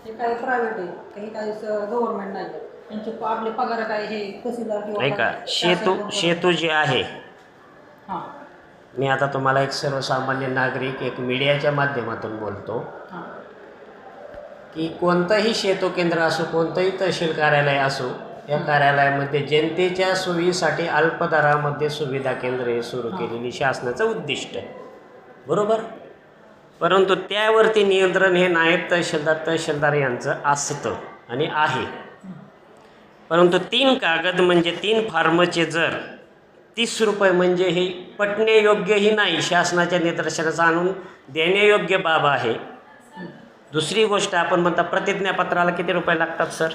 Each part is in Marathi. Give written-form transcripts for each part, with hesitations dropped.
हे काही प्रायव्हेट आहे, काही काही गव्हर्नमेंट नाही. त्यांचे आपले पगार काय हे तहसीलदार नाही का शेतू जे आहे, हां मी आता तुम्हाला एक सर्वसामान्य नागरिक एक मीडियाच्या माध्यमातून बोलतो हां की कोणतंही शेतू केंद्र असो, कोणतंही तहसील कार्यालय असो, या कार्यालयामध्ये जनतेच्या सोयीसाठी अल्प दरामध्ये सुविधा केंद्रे सुरू केलेली शासनाचं उद्दिष्ट आहे, बरोबर. परंतु त्यावरती नियंत्रण हे नायब तहसीलदार यांचं असतं आणि आहे. परंतु 3 कागद म्हणजे 3 फॉर्मचे जर 30 रुपये म्हणजे हे पटण्यायोग्यही नाही, शासनाच्या निदर्शनास आणून देण्यायोग्य बाब आहे. दुसरी गोष्ट आपण म्हणता प्रतिज्ञापत्राला किती रुपये लागतात सर?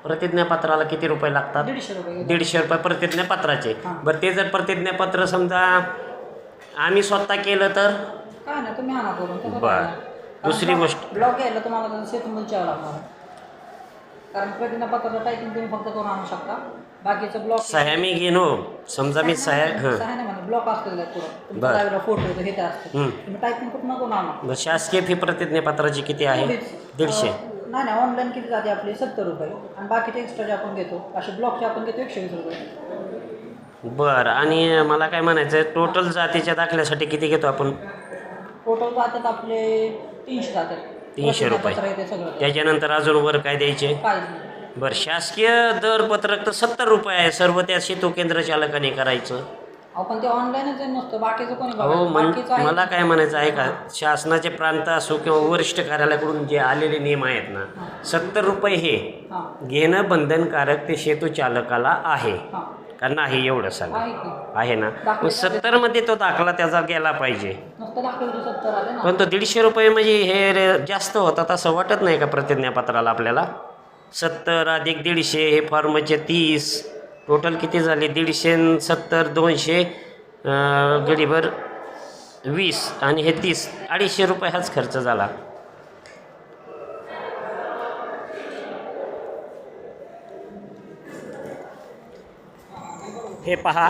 प्रतिज्ञापत्राला किती रुपये लागतात? 150 रुपये प्रतिज्ञापत्राचे. बरं, ते जर प्रतिज्ञापत्र समजा आम्ही स्वतः केलं तर काय नाही, तुम्ही आणा करून. बरं, दुसरी गोष्ट ब्लॉक घ्यायला तुम्हाला शेतून विचारावं लागणार, कारण प्रतिज्ञापत्राचं टायपिंग तुम्ही फक्त करून आणू शकता. बाकीचं ब्लॉक सह्या मी घेईन हो. समजा मी सह्या नाही म्हणजे ब्लॉक असलेलं पुढं तुमच्या फोटो हे ते असतं, तुम्ही टायपिंग कुठं नको आणा. शासकीय फी प्रतिज्ञापत्राची किती आहे? 150. नाही नाही, ऑनलाईन किती जाते आपली 70 रुपये, आणि बाकीचे एक्स्ट्रा जे आपण घेतो असे ब्लॉकचे आपण घेतो 120 रुपये. बरं, आणि मला काय म्हणायचं आहे, टोटल जातीच्या दाखल्यासाठी किती घेतो आपण? टोटल जातात आपले 300 जातात. 300 रुपये. त्याच्यानंतर अजून वर काय द्यायचे? काहीच नाही. बरं, शासकीय दरपत्रक तर 70 रुपये आहे, सर्व त्या शेतू केंद्र चालकाने करायचं. आपण ते ऑनलाईनच नसतं, बाकीचं कोणी हो, मला काय म्हणायचं आहे का, शासनाचे प्रांत असो किंवा वरिष्ठ कार्यालयाकडून जे आलेले नियम आहेत ना, 70 रुपये हे घेणं बंधनकारक ते शेतू चालकाला आहे का नाही, एवढं सांगा. आहे ना, मग 70 मध्ये तो दाखला त्याचा गेला पाहिजे. पण तो 150 रुपये म्हणजे हे जास्त होतात असं वाटत नाही का प्रतिज्ञापत्राला आपल्याला? 70 अधिक 150 हे फॉर्मचे 30, टोटल किती झाले? 150 70 200 गडीभर 20 आणि हे 30, 250 रुपये हाच खर्च झाला. हे पहा,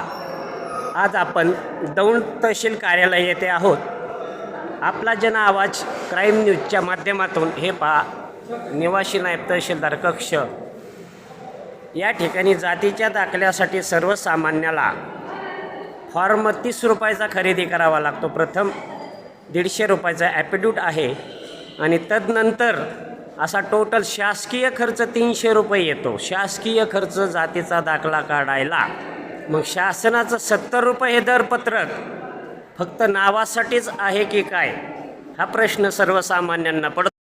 आज आपण दौंड तहसील कार्यालय येथे आहोत. आपला जन आवाज क्राईम न्यूजच्या माध्यमातून हे पहा, निवासी नायब तहसीलदार कक्ष या ठिकाणी जातीच्या दाखल्यासाठी सर्वसामान्याला फॉर्म 30 रुपयाचा खरेदी करावा लागतो. प्रथम 150 रुपयाचा ॲफिड्यूट आहे आणि तदनंतर असा टोटल शासकीय खर्च 300 रुपये येतो. शासकीय खर्च जातीचा दाखला काढायला. मग शासनाचं 70 रुपये हे दरपत्रक फक्त नावासाठीच आहे की काय, हा प्रश्न सर्वसामान्यांना पडतो.